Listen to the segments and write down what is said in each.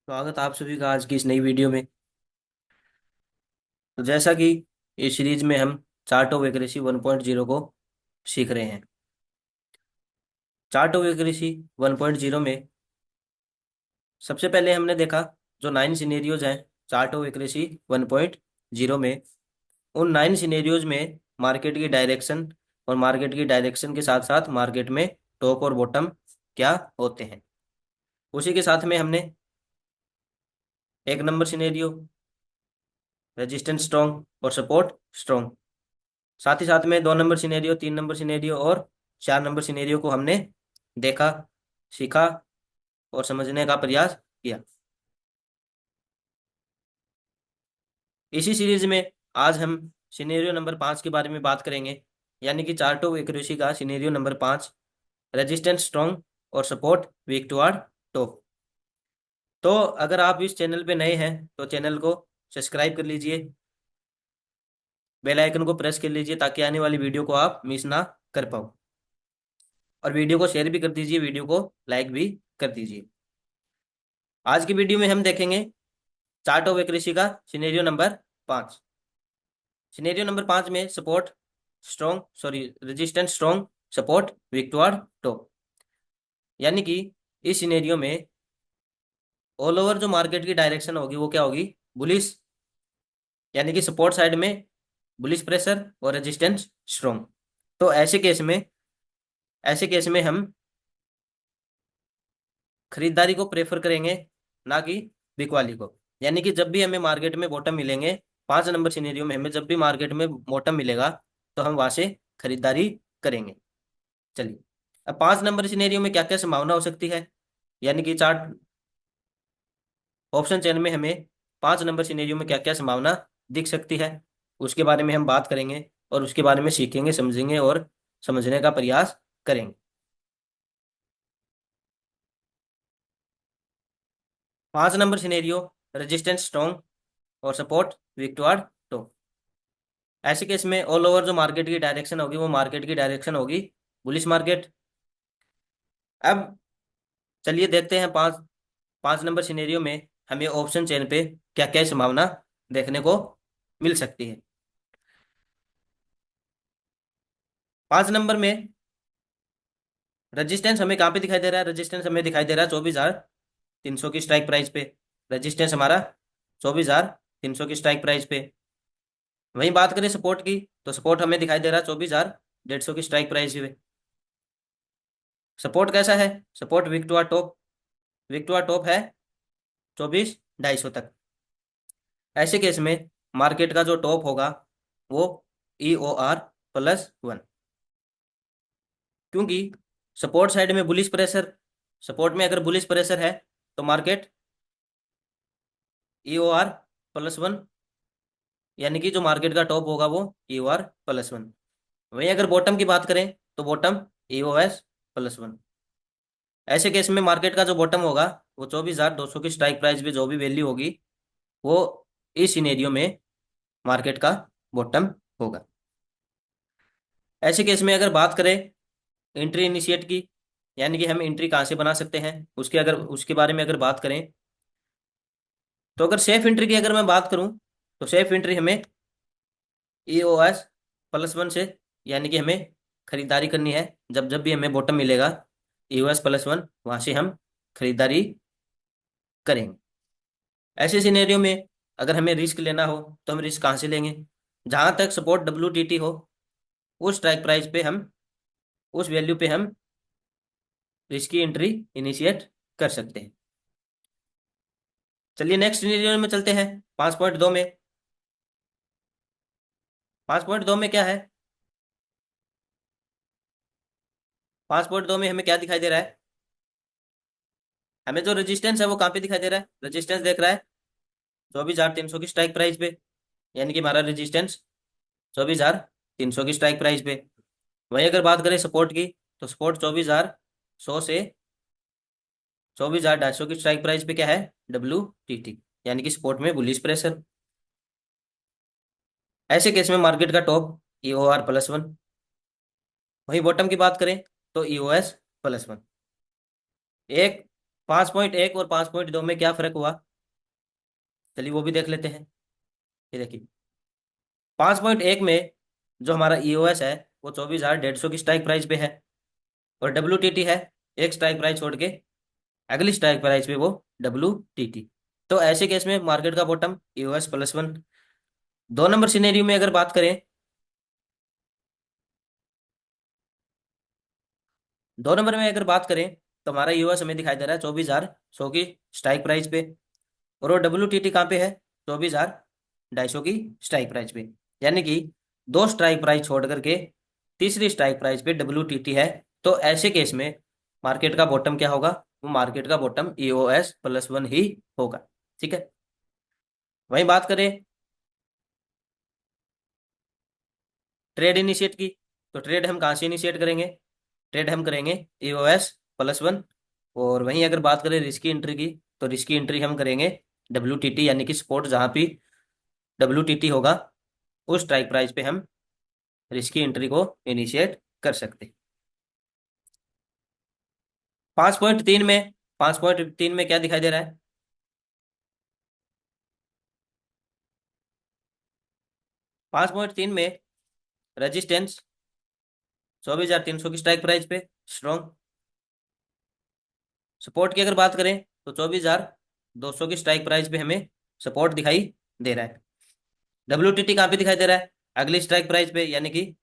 स्वागत आप सभी का आज की इस नई वीडियो में। तो जैसा कि इस सीरीज में हम चार्ट ऑफ एक्यूरेसी 1.0 को सीख रहे हैं। चार्ट ऑफ एक्यूरेसी 1.0 में सबसे पहले हमने देखा जो 9 सिनेरियोज हैं चार्ट ऑफ एक्यूरेसी 1.0 में। उन 9 सिनेरियोज में मार्केट की डायरेक्शन और मार्केट की डायरेक्शन के साथ साथ मार्केट में टॉप और बॉटम क्या होते हैं। उसी के साथ में हमने एक नंबर सिनेरियो रेजिस्टेंस स्ट्रॉन्ग और सपोर्ट स्ट्रॉन्ग, साथ ही साथ में 2 नंबर सिनेरियो, 3 नंबर सिनेरियो और 4 नंबर सिनेरियो को हमने देखा, सीखा और समझने का प्रयास किया। इसी सीरीज में आज हम सिनेरियो नंबर 5 के बारे में बात करेंगे, यानी कि चार्ट ऑफ एक्यूरेसी का सिनेरियो नंबर 5, रेजिस्टेंस स्ट्रॉन्ग और सपोर्ट वीक टुवर्ड टॉप। तो अगर आप इस चैनल पे नए हैं तो चैनल को सब्सक्राइब कर लीजिए, बेल आइकन को प्रेस कर लीजिए ताकि आने वाली वीडियो को आप मिस ना कर पाओ, और वीडियो को शेयर भी कर दीजिए, वीडियो को लाइक भी कर दीजिए। आज की वीडियो में हम देखेंगे चार्ट ऑफ एक्यूरेसी का सिनेरियो नंबर 5। सिनेरियो नंबर 5 में support strong, sorry resistance strong, support weak toward top, यानी कि इस सिनेरियो में ऑल ओवर जो मार्केट की डायरेक्शन होगी वो क्या होगी, बुलिश, यानी कि सपोर्ट साइड में बुलिश प्रेशर और रेजिस्टेंस स्ट्रॉन्ग। तो ऐसे केस में हम खरीदारी को प्रेफर करेंगे, ना कि बिकवाली को। यानी कि जब भी हमें मार्केट में बॉटम मिलेंगे, 5 नंबर सिनेरियो में हमें जब भी मार्केट में बॉटम मिलेगा तो हम वहां से खरीदारी करेंगे। चलिए, अब 5 नंबर सिनेरियो में क्या क्या संभावना हो सकती है, यानी कि चार्ट ऑप्शन चेन में हमें 5 नंबर सिनेरियो में क्या क्या संभावना दिख सकती है, उसके बारे में हम बात करेंगे और उसके बारे में सीखेंगे, समझेंगे और समझने का प्रयास करेंगे। 5 नंबर सिनेरियो रेजिस्टेंस स्ट्रॉन्ग और सपोर्ट वीक टुवर्ड टॉप। ऐसे केस में ऑल ओवर जो मार्केट की डायरेक्शन होगी वो मार्केट की डायरेक्शन होगी बुलिश मार्केट। अब चलिए देखते हैं पांच पांच नंबर सिनेरियो में हमें ऑप्शन चेन पे क्या क्या संभावना देखने को मिल सकती है। 5 नंबर में रेजिस्टेंस हमें कहाँ पे दिखाई दे रहा है, रेजिस्टेंस हमें दिखाई दे रहा है 24,300 की स्ट्राइक प्राइस पे। रेजिस्टेंस हमारा 24,300 की स्ट्राइक प्राइस पे। वहीं बात करें सपोर्ट की, तो सपोर्ट हमें दिखाई दे रहा है 24,150 की स्ट्राइक प्राइस पे। सपोर्ट कैसा है, support weak to top, weak to top है 24,250 तक। ऐसे केस में मार्केट का जो टॉप होगा वो EOR+1, क्योंकि सपोर्ट साइड में बुलिश प्रेशर, सपोर्ट में अगर बुलिश प्रेशर है तो मार्केट EOR+1, यानी कि जो मार्केट का टॉप होगा वो EOR+1। वहीं अगर बॉटम की बात करें तो बॉटम EOS+1। ऐसे केस में मार्केट का जो बॉटम होगा वो 24,200 की स्ट्राइक प्राइस पे जो भी वैल्यू होगी वो इस सिनेरियो में मार्केट का बॉटम होगा। ऐसे केस में अगर बात करें एंट्री इनिशिएट की, यानी कि हम एंट्री कहाँ से बना सकते हैं, उसके बारे में अगर बात करें, तो अगर सेफ एंट्री की अगर मैं बात करूं तो सेफ एंट्री हमें EOS+1 से, यानी कि हमें खरीदारी करनी है जब जब भी हमें बॉटम मिलेगा EOS+1 वहां से हम खरीदारी करेंगे। ऐसे सिनेरियो में अगर हमें रिस्क लेना हो तो हम रिस्क कहाँ से लेंगे, जहां तक सपोर्ट WTT हो उस स्ट्राइक प्राइस पे हम, उस वैल्यू पे हम रिस्क की एंट्री इनिशिएट कर सकते हैं। चलिए नेक्स्ट सिनेरियो में चलते हैं 5.2 में। 5.2 में क्या है, 5.2 में हमें क्या दिखाई दे रहा है, हमें जो रेजिस्टेंस है वो कहाँ पे दिखाई दे रहा है, रेजिस्टेंस देख रहा है 24,300 की स्ट्राइक प्राइस पे, यानी कि हमारा रेजिस्टेंस 24,300 की स्ट्राइक प्राइस पे। वहीं अगर बात करें सपोर्ट की, तो सपोर्ट 24,100 से 24,250 की स्ट्राइक प्राइस पे क्या है, WTT, यानी कि सपोर्ट में बुलिश प्रेशर। ऐसे केस में मार्केट का टॉप EOR+1। वहीं बॉटम की बात करें तो EOS+1। एक 5.1 और 5.2 में क्या फर्क हुआ, चलिए वो भी देख लेते हैं। ये देखिए, 5.1 में जो हमारा ईओएस है वो 24,150 की स्ट्राइक प्राइस पे है, और डब्ल्यू है एक स्ट्राइक प्राइस छोड़ के अगली स्ट्राइक प्राइस पे वो डब्ल्यू। तो ऐसे केस में मार्केट का बॉटम ईओएस+1। 2 नंबर सिनेरियो में अगर बात करें, 2 नंबर में अगर बात करें तो हमारा ईओएस हमें दिखाई दे रहा है 24,100 की स्ट्राइक प्राइस पे, और वो डब्ल्यू कहाँ पे है, 24,250 की स्ट्राइक प्राइस पे। यानी कि दो स्ट्राइक प्राइस छोड़ करके तीसरी स्ट्राइक प्राइस पे डब्ल्यू है। तो ऐसे केस में मार्केट का बॉटम क्या होगा, वो मार्केट का बॉटम ईओएस+1 ही होगा। ठीक है। वहीं बात करें ट्रेड इनिशिएट की, तो ट्रेड हम कहाँ से इनिशिएट करेंगे, ट्रेड हम करेंगे ईओएस+1। और वहीं अगर बात करें रिस्की एंट्री की, तो रिस्की एंट्री हम करेंगे डब्ल्यू यानी कि स्पॉट जहाँ पे डब्ल्यू होगा उस स्ट्राइक प्राइस पे हम रिस्की एंट्री को इनिशिएट कर सकते हैं। 5.3 में क्या दिखाई दे रहा है, 5.3 में रेजिस्टेंस 24,300 की स्ट्राइक प्राइस पे स्ट्रॉन्ग। सपोर्ट की अगर बात करें तो 24,200 की स्ट्राइक प्राइस पे हमें सपोर्ट दिखाई दे रहा है। डब्ल्यू कहाँ पे दिखाई दे रहा है, अगली स्ट्राइक प्राइस पे, यानी कि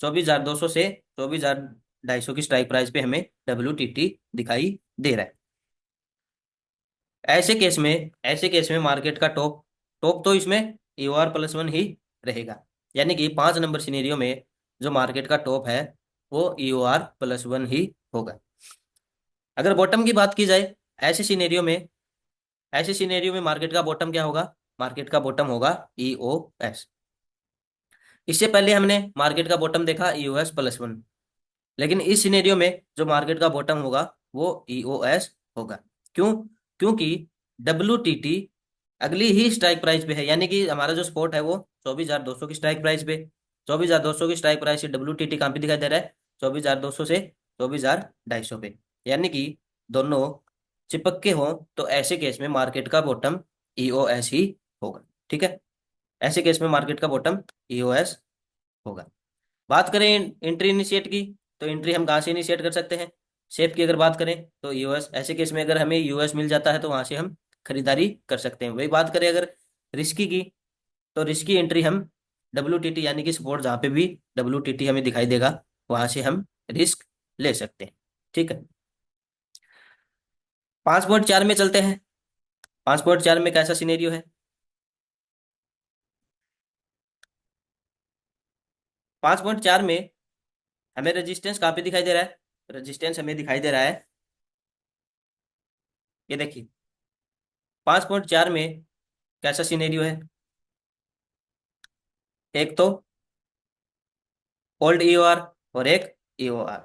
24,200 से 24,250 की स्ट्राइक प्राइस पे हमें डब्ल्यू दिखाई दे रहा है। ऐसे केस में मार्केट का टॉप टॉप तो इसमें EOR+1 ही रहेगा। यानी कि 5 नंबर सिनेरियो में जो मार्केट का टॉप है वो EOR+1 ही होगा। अगर बॉटम की बात की जाए, ऐसे सिनेरियो में ऐसे सिनेरियो में मार्केट का बॉटम क्या होगा, मार्केट का बॉटम होगा EOS। इससे पहले हमने मार्केट का बॉटम देखा EOS+1, लेकिन इस सिनेरियो में जो मार्केट का बॉटम होगा वो EOS होगा। क्यों, क्योंकि डब्ल्यू अगली ही स्ट्राइक प्राइस पे है, यानी कि हमारा जो स्पॉट है वो 24,200 की स्ट्राइक प्राइस पे। 24,200 की स्ट्राइक प्राइस से डब्ल्यू कहाँ पे दिखाई दे रहा है, 24,200 से 24,250 पे। यानी कि दोनों चिपक के हों तो ऐसे केस में मार्केट का बॉटम EOS ही होगा। ठीक है, ऐसे केस में मार्केट का बॉटम EOS होगा। बात करें एंट्री इनिशिएट की, तो एंट्री हम कहाँ से इनिशिएट कर सकते हैं, शेप की अगर बात करें तो यूएस। ऐसे केस में अगर हमें यूएस मिल जाता है तो वहां से हम खरीदारी कर सकते हैं। वही बात करें अगर रिस्की की, तो रिस्की एंट्री हम डब्ल्यू यानी कि सपोर्ट जहाँ पे भी डब्ल्यू हमें दिखाई देगा वहां से हम रिस्क ले सकते हैं। ठीक है, 5.4 में चलते हैं। 5.4 में कैसा सिनेरियो है, 5.4 में हमें रेजिस्टेंस कहाँ पे दिखाई दे रहा है, रेजिस्टेंस हमें दिखाई दे रहा है, ये देखिए 5.4 में कैसा सिनेरियो है, एक तो ओल्ड EOR और एक EOR।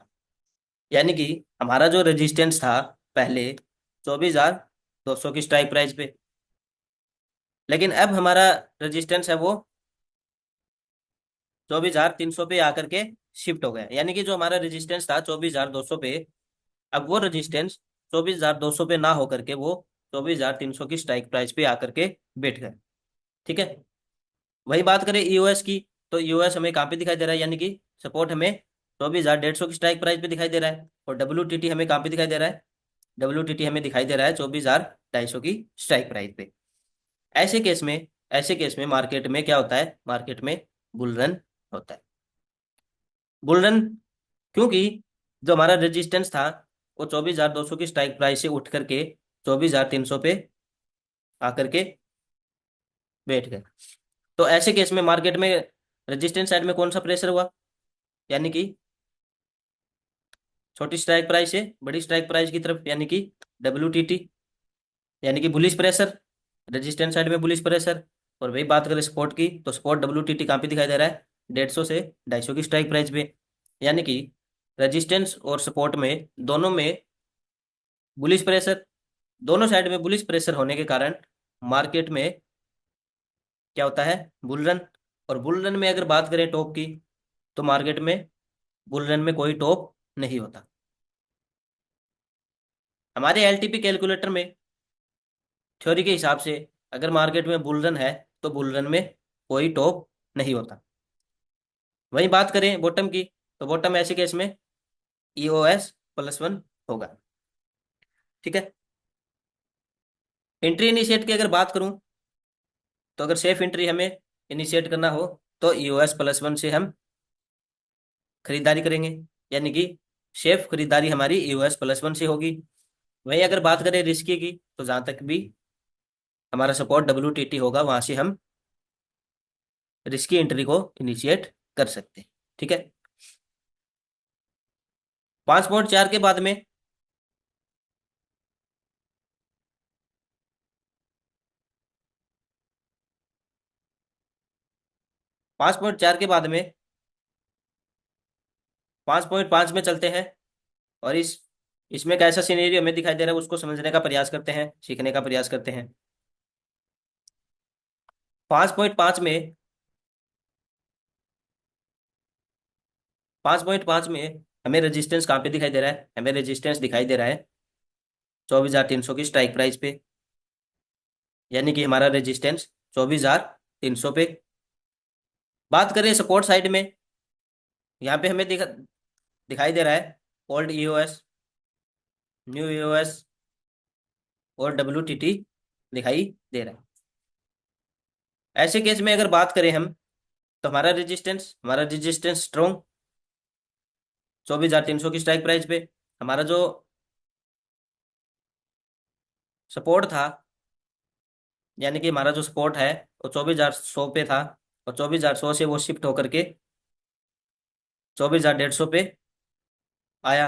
यानी कि हमारा जो रेजिस्टेंस था पहले 24,200 की स्ट्राइक प्राइस पे, लेकिन अब हमारा रेजिस्टेंस है वो 24,300 पे आकर के शिफ्ट हो गया। यानी कि जो हमारा रेजिस्टेंस था 24,200 पे, अब वो रेजिस्टेंस 24,200 पे ना होकर के वो 24,300 की स्ट्राइक प्राइस पे आकर के बैठ गए। ठीक है, वही बात करें ईओएस की, तो ईओएस हमें कहाँ पे दिखाई दे रहा है, यानी कि सपोर्ट हमें 24,150 की स्ट्राइक प्राइस पे दिखाई दे रहा है, और डब्ल्यू हमें कहाँ पे दिखाई दे रहा है, डब्ल्यू हमें दिखाई दे रहा है 24,250 की स्ट्राइक प्राइस पे। ऐसे केस में ऐसे केस में मार्केट में क्या होता है, मार्केट में बुल रन होता है। बुल रन क्योंकि जो हमारा रेजिस्टेंस था वो 24,200 की स्ट्राइक प्राइस से उठ करके 24,300 पे आकर के बैठ गए। तो ऐसे केस में मार्केट में रेजिस्टेंस साइड में कौन सा प्रेशर हुआ, यानी कि छोटी स्ट्राइक प्राइस से बड़ी स्ट्राइक प्राइस की तरफ, यानी कि डब्ल्यू यानी कि बुलिश प्रेशर, रेजिस्टेंस साइड में बुलिश प्रेशर। और वही बात करें स्पॉट की, तो स्पॉट डब्ल्यू कहाँ पे दिखाई दे रहा है, 150 से 250 की स्ट्राइक प्राइस पे। यानी कि रेजिस्टेंस और सपोर्ट में दोनों में बुलिश प्रेशर, दोनों साइड में बुलिश प्रेशर होने के कारण मार्केट में क्या होता है, बुल रन। और बुल रन में अगर बात करें टॉप की, तो मार्केट में बुल रन में कोई टॉप नहीं होता। हमारे एलटीपी कैलकुलेटर में थ्योरी के हिसाब से अगर मार्केट में बुल रन है तो बुल रन में कोई टॉप नहीं होता। वहीं बात करें बॉटम की, तो बॉटम ऐसे केस में EOS+1 होगा। ठीक है। एंट्री इनिशिएट की अगर बात करूं, तो अगर सेफ एंट्री हमें इनिशिएट करना हो तो EOS+1 से हम खरीदारी करेंगे, यानी कि सेफ खरीदारी हमारी EOS+1 से होगी। वहीं अगर बात करें रिस्की की, तो जहां तक भी हमारा सपोर्ट WTT होगा वहां से हम रिस्की एंट्री को इनिशिएट कर सकते हैं। ठीक है। 5.4 के बाद में 5.4 के बाद में 5.5 में चलते हैं, और इसमें कैसा सिनेरियो हमें दिखाई दे रहा है उसको समझने का प्रयास करते हैं, सीखने का प्रयास करते हैं। 5.5 में 5.5 में हमें रेजिस्टेंस कहाँ पे दिखाई दे रहा है? हमें रेजिस्टेंस दिखाई दे रहा है 24,300 की स्ट्राइक प्राइस पे, यानी कि हमारा रेजिस्टेंस 24,300 पे। बात करें सपोर्ट साइड में, यहाँ पे हमें दिखाई दे रहा है ओल्ड EOS, न्यू EOS और WTT दिखाई दे रहा है। ऐसे केस में अगर बात करें हम, तो हमारा रेजिस्टेंस स्ट्रॉन्ग 24,300 की स्ट्राइक प्राइस पे। हमारा जो सपोर्ट था, यानी कि हमारा जो सपोर्ट है वो 24,100 पे था, और 24,100 से वो शिफ्ट होकर के 24,150 पे आया।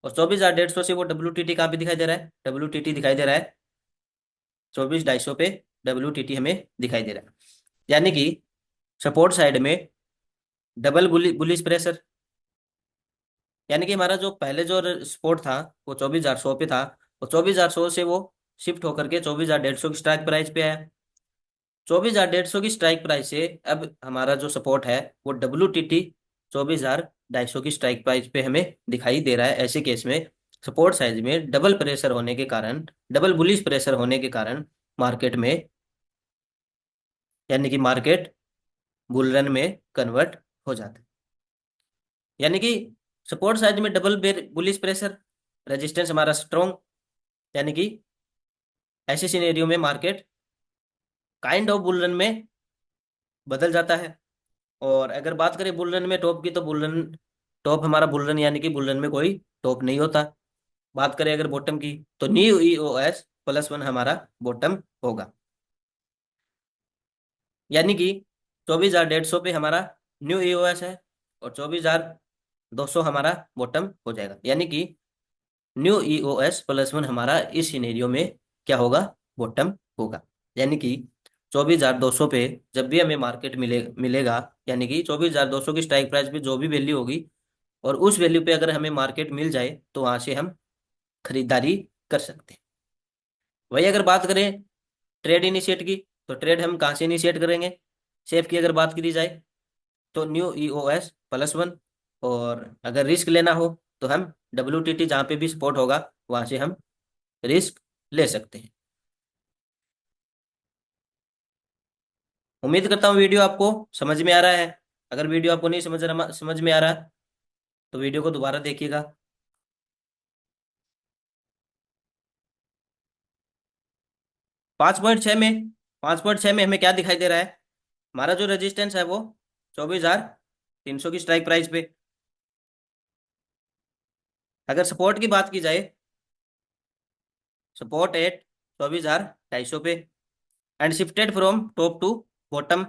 और 24,150 से वो WTT कहाँ पे दिखाई दे रहा है? WTT दिखाई दे रहा है 24,250 पे। WTT हमें दिखाई दे रहा है, यानी कि सपोर्ट साइड में डबल बुलिश प्रेशर, यानी कि हमारा जो पहले जो सपोर्ट था वो 24,100 पे था, और 24,100 से वो शिफ्ट होकर के 24,150 की स्ट्राइक प्राइस पे आया। 24,150 की स्ट्राइक प्राइस से अब हमारा जो सपोर्ट है वो WTT 24,250 की स्ट्राइक प्राइस पे हमें दिखाई दे रहा है। ऐसे केस में सपोर्ट साइज में डबल प्रेशर होने के कारण, डबल बुलिश प्रेशर होने के कारण मार्केट में, यानी कि मार्केट बुल रन में कन्वर्ट हो जाता है। यानी कि सपोर्ट साइज में डबल बुलिश प्रेशर, रेजिस्टेंस हमारा स्ट्रॉन्ग, यानी कि ऐसे सिनेरियो में market kind of bull run में बदल जाता है। और अगर बात करें बुल रन में टॉप की, तो टॉप हमारा बुल रन, यानी कि बुल रन में कोई टॉप नहीं होता। बात करें अगर बॉटम की, तो न्यू EOS+1 हमारा बॉटम होगा, यानी कि 24,150 पे हमारा न्यू EOS है, और 24,200 हमारा बॉटम हो जाएगा, यानी कि न्यू EOS+1 हमारा इस सिनेरियो में क्या होगा? बॉटम होगा। यानी कि 24,200 पे जब भी हमें मार्केट मिलेगा, यानी कि 24,200 की स्ट्राइक प्राइस पे जो भी वैल्यू होगी, और उस वैल्यू पे अगर हमें मार्केट मिल जाए तो वहां से हम खरीदारी कर सकते हैं। वही अगर बात करें ट्रेड इनिशिएट की, तो ट्रेड हम कहाँ से इनिशिएट करेंगे? सेफ की अगर बात करी जाए तो न्यू EOS+1, और अगर रिस्क लेना हो तो हम WTT जहाँ पे भी सपोर्ट होगा वहां से हम रिस्क ले सकते हैं। उम्मीद करता हूँ वीडियो आपको समझ में आ रहा है। अगर वीडियो आपको नहीं समझ में आ रहा, तो वीडियो को दोबारा देखिएगा। 5.6 में 5.6 में हमें क्या दिखाई दे रहा है? हमारा जो रेजिस्टेंस है वो 24,300 की स्ट्राइक प्राइस पे। अगर सपोर्ट की बात की जाए, सपोर्ट एट 24,250 पे, and shifted from top to bottom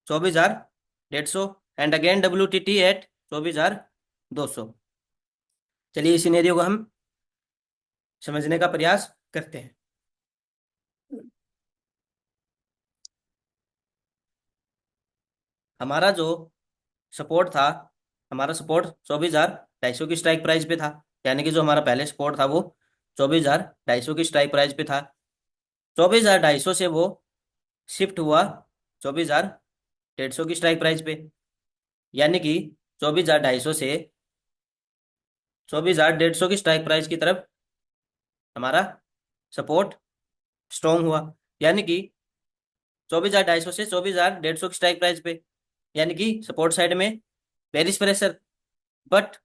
24,150, and again WTT at 24,200। चलिए इस सिनेरियो को हम समझने का प्रयास करते हैं। हमारा जो सपोर्ट था, हमारा सपोर्ट 24,250 की स्ट्राइक प्राइस पे था, यानी कि जो हमारा पहले सपोर्ट था वो 24,250 की स्ट्राइक प्राइस पे था। 24,250 से वो शिफ्ट हुआ 24,150 की स्ट्राइक प्राइस पे, यानी कि 24,250 से 24,150 की स्ट्राइक प्राइस की तरफ हमारा सपोर्ट स्ट्रॉन्ग हुआ, यानी कि 24,250 से 24,150 की स्ट्राइक प्राइस पे, यानी कि सपोर्ट साइड में bearish pressure, but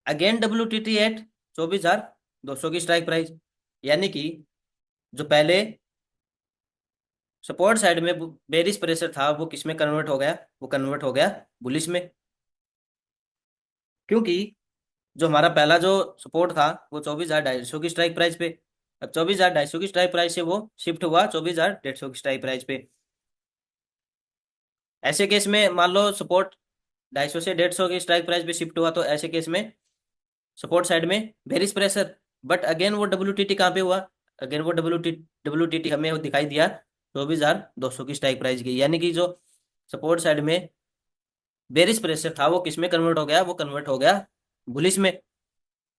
again WTT at 24,200 की स्ट्राइक प्राइस, यानी कि जो पहले सपोर्ट साइड में बेरिश प्रेशर था वो किस में कन्वर्ट हो गया, वो कन्वर्ट हो गया बुलिश में। क्योंकि जो हमारा पहला जो सपोर्ट था वो 24,250 की स्ट्राइक प्राइस पे, अब 24,250 की स्ट्राइक प्राइस से वो शिफ्ट हुआ 24,150 की स्ट्राइक प्राइस पे। ऐसे केस में मान लो सपोर्ट 250 से 150 की स्ट्राइक प्राइस पे शिफ्ट हुआ, तो ऐसे केस में सपोर्ट साइड में बेरिश प्रेशर, बट अगेन वो WTT कहाँ पे हुआ, अगेन वो WTT हमें वो दिखाई दिया 24,200 की स्ट्राइक प्राइस की, यानी कि जो सपोर्ट साइड में बेरिश प्रेशर था वो किस में कन्वर्ट हो गया, वो कन्वर्ट हो गया बुलिश में।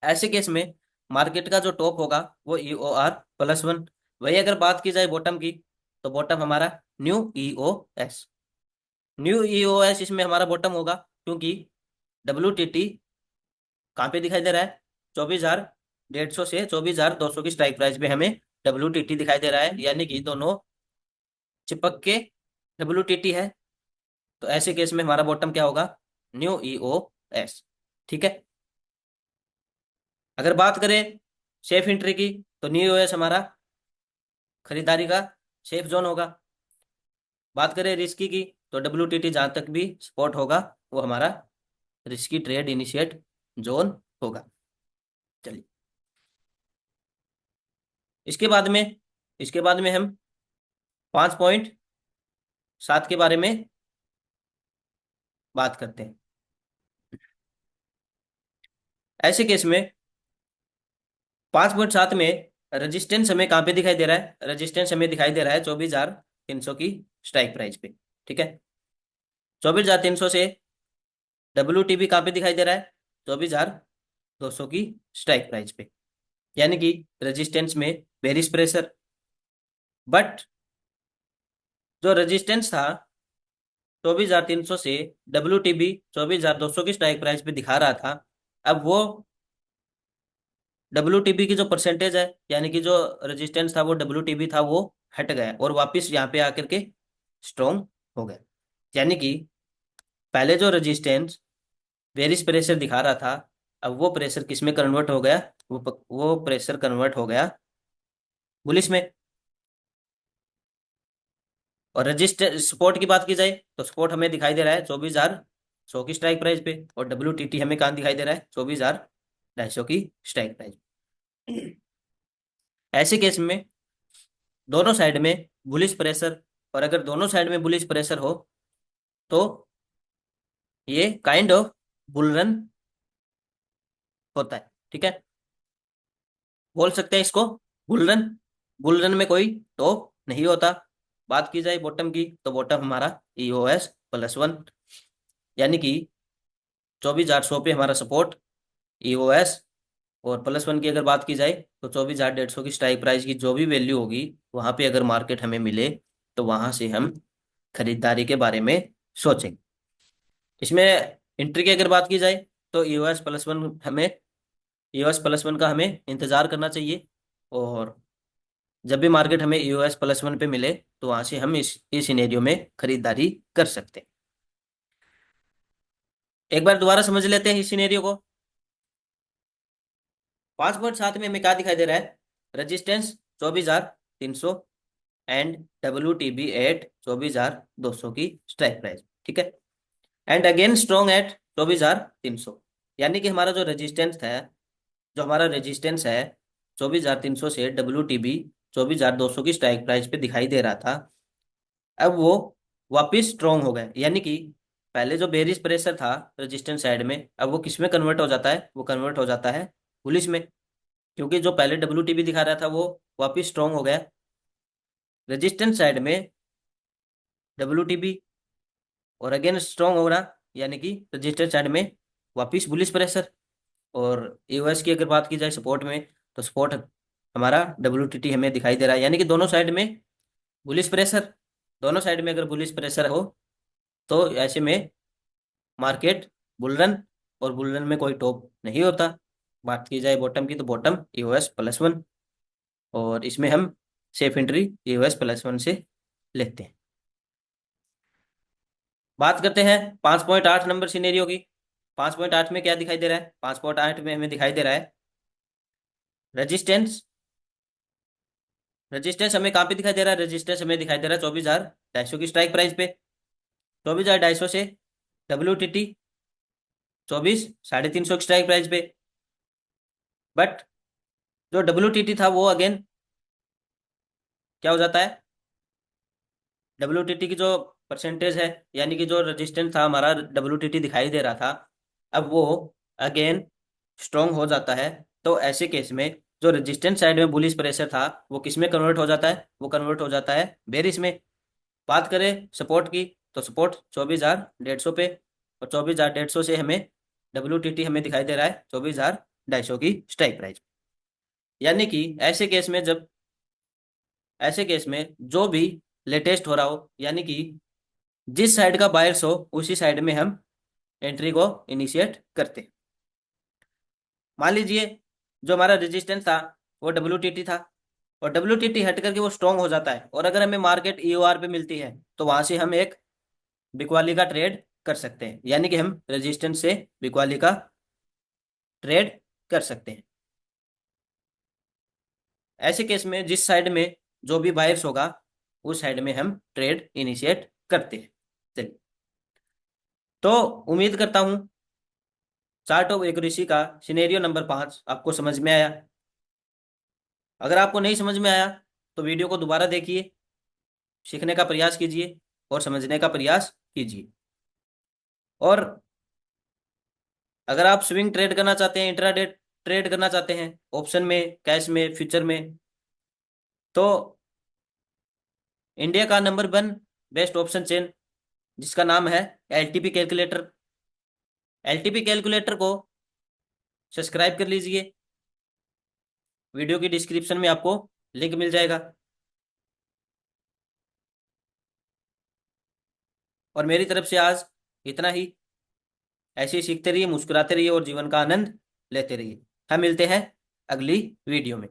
ऐसे केस में मार्केट का जो टॉप होगा वो EOR+1। वही अगर बात की जाए बॉटम की, तो बॉटम हमारा न्यू EOS, न्यू EOS इसमें हमारा बॉटम होगा, क्योंकि WTT कहाँ पे दिखाई दे रहा है, 24,150 से 24,200 की स्ट्राइक प्राइस पे हमें WTT दिखाई दे रहा है, यानी कि दोनों चिपक के WTT है। तो ऐसे केस में हमारा बॉटम क्या होगा, न्यू EOS। ठीक है। अगर बात करें सेफ एंट्री की, तो न्यू EOS हमारा खरीदारी का सेफ जोन होगा। बात करें रिस्की की, तो WTT जहां तक भी सपोर्ट होगा वो हमारा रिस्की ट्रेड इनिशिएट जोन होगा। चलिए, इसके बाद में इसके बाद में हम 5.7 के बारे में बात करते हैं। ऐसे केस में 5.7 में रेजिस्टेंस हमें कहाँ पे दिखाई दे रहा है, रेजिस्टेंस हमें दिखाई दे रहा है 24,300 की स्ट्राइक प्राइस पे। ठीक है, 24,300 से WTB कहाँ पे दिखाई दे रहा है, 24,200 की स्ट्राइक प्राइस पे, यानी कि रेजिस्टेंस में बेरिश प्रेशर, बट जो रेजिस्टेंस था 24,300 से WTB 24,200 की स्ट्राइक प्राइस पे दिखा रहा था, अब वो WTB की जो परसेंटेज है, यानी कि जो रेजिस्टेंस था वो WTB था, वो हट गया और वापस यहाँ पे आकर के स्ट्रॉन्ग हो गया। यानी कि पहले जो रेजिस्टेंस बेरिश प्रेशर दिखा रहा था, अब वो प्रेशर किस में कन्वर्ट हो गया, वो प्रेशर कन्वर्ट हो गया बुलिश में। और रजिस्टर सपोर्ट की बात की जाए, तो सपोर्ट हमें दिखाई दे रहा है 24,100 की स्ट्राइक प्राइस पे, और WTT हमें कहाँ दिखाई दे रहा है, 24,250 की स्ट्राइक प्राइस। ऐसे केस में दोनों साइड में बुलिश प्रेशर, और अगर दोनों साइड में बुलिश प्रेशर हो तो ये काइंड ऑफ बुल रन होता है। ठीक है, बोल सकते हैं इसको बुल रन। बुल रन में कोई टॉप नहीं होता। बात की जाए बॉटम की, तो बॉटम हमारा EOS+1, यानी कि 24,800 पे हमारा सपोर्ट EOS, और +1 की अगर बात की जाए तो 24,150 की स्ट्राइक प्राइस की जो भी वैल्यू होगी वहां पे अगर मार्केट हमें मिले तो वहां से हम खरीदारी के बारे में सोचेंगे। इसमें एंट्री की अगर बात की जाए, तो EOS+1 का हमें इंतजार करना चाहिए, और जब भी मार्केट हमें EOS+1 पे मिले तो वहां से हम इस सिनेरियो में खरीदारी कर सकते हैं। एक बार दोबारा समझ लेते हैं इस सिनेरियो को। 5.7 में हमें क्या दिखाई दे रहा है, रेजिस्टेंस 24,300 एंड WTB एट 24,200 की स्ट्राइक प्राइस। ठीक है, एंड अगेन स्ट्रॉन्ग एट 24,300, यानी कि हमारा जो रेजिस्टेंस है, जो हमारा रेजिस्टेंस है 24,300 से WTB 24,200 की स्ट्राइक प्राइस पे दिखाई दे रहा था, अब वो वापिस स्ट्रॉन्ग हो गए, यानी कि पहले जो बेरिश प्रेशर था रेजिस्टेंस साइड में, अब वो किस में कन्वर्ट हो जाता है, वो कन्वर्ट हो जाता है बुलिश में, क्योंकि जो पहले WTB दिखा रहा था वो वापिस स्ट्रॉन्ग हो गया रेजिस्टेंस साइड में WTB, और अगेन स्ट्रॉन्ग हो रहा, यानी कि रेजिस्टेंस साइड में वापिस बुलिश प्रेशर। और EOS की अगर बात की जाए सपोर्ट में, तो सपोर्ट हमारा WTT हमें दिखाई दे रहा है, यानी कि दोनों साइड में बुलिश प्रेशर, दोनों साइड में अगर बुलिश प्रेशर हो तो ऐसे में मार्केट बुल रन और बुल रन में कोई टॉप नहीं होता। बात की जाए बॉटम की तो बॉटम EOS +1, और इसमें हम सेफ एंट्री EOS +1 से लेते हैं। बात करते हैं 5.8 नंबर सिनेरियो की। 5.8 में क्या दिखाई दे रहा है? 5.8 में हमें दिखाई दे रहा है रेजिस्टेंस। रेजिस्टेंस हमें कहाँ पे दिखाई दे रहा है? रेजिस्टेंस हमें दिखाई दे रहा है 24,250 की स्ट्राइक प्राइस पे। 24,250 से WTT 24,350 की स्ट्राइक प्राइस पे। बट जो WTT था वो अगेन क्या हो जाता है? WTT की जो परसेंटेज है, यानी कि जो रेजिस्टेंस था हमारा, WTT दिखाई दे रहा था, अब वो अगेन स्ट्रोंग हो जाता है। तो ऐसे केस में जो रेजिस्टेंस साइड में बुलिश प्रेशर था वो किस में कन्वर्ट हो जाता है? वो कन्वर्ट हो जाता है बेरिश में। बात करें सपोर्ट की, तो सपोर्ट 24,150 पे, और 24,150 से हमें WTT हमें दिखाई दे रहा है 24,250 की स्ट्राइक प्राइस। यानी कि ऐसे केस में जो भी लेटेस्ट हो रहा हो, यानी कि जिस साइड का बायर्स हो उसी साइड में हम एंट्री को इनिशिएट करते हैं। मान लीजिए जो हमारा रेजिस्टेंस था वो WTT था, और WTT हट करके वो स्ट्रांग हो जाता है, और अगर हमें मार्केट EOR पे मिलती है तो वहां से हम एक बिकवाली का ट्रेड कर सकते हैं, यानी कि हम रेजिस्टेंस से बिकवाली का ट्रेड कर सकते हैं। ऐसे केस में जिस साइड में जो भी बायर्स होगा उस साइड में हम ट्रेड इनिशिएट करते हैं। चलिए, तो उम्मीद करता हूं चार्ट ऑफ एक्यूरेसी का सिनेरियो नंबर 5 आपको समझ में आया। अगर आपको नहीं समझ में आया तो वीडियो को दोबारा देखिए, सीखने का प्रयास कीजिए और समझने का प्रयास कीजिए। और अगर आप स्विंग ट्रेड करना चाहते हैं, इंट्राडे ट्रेड करना चाहते हैं, ऑप्शन में, कैश में, फ्यूचर में, तो इंडिया का नंबर 1 बेस्ट ऑप्शन चेन जिसका नाम है LTP कैलकुलेटर, LTP कैलकुलेटर को सब्सक्राइब कर लीजिए। वीडियो की डिस्क्रिप्शन में आपको लिंक मिल जाएगा। और मेरी तरफ से आज इतना ही। ऐसे ही सीखते रहिए, मुस्कुराते रहिए और जीवन का आनंद लेते रहिए। हम मिलते हैं अगली वीडियो में।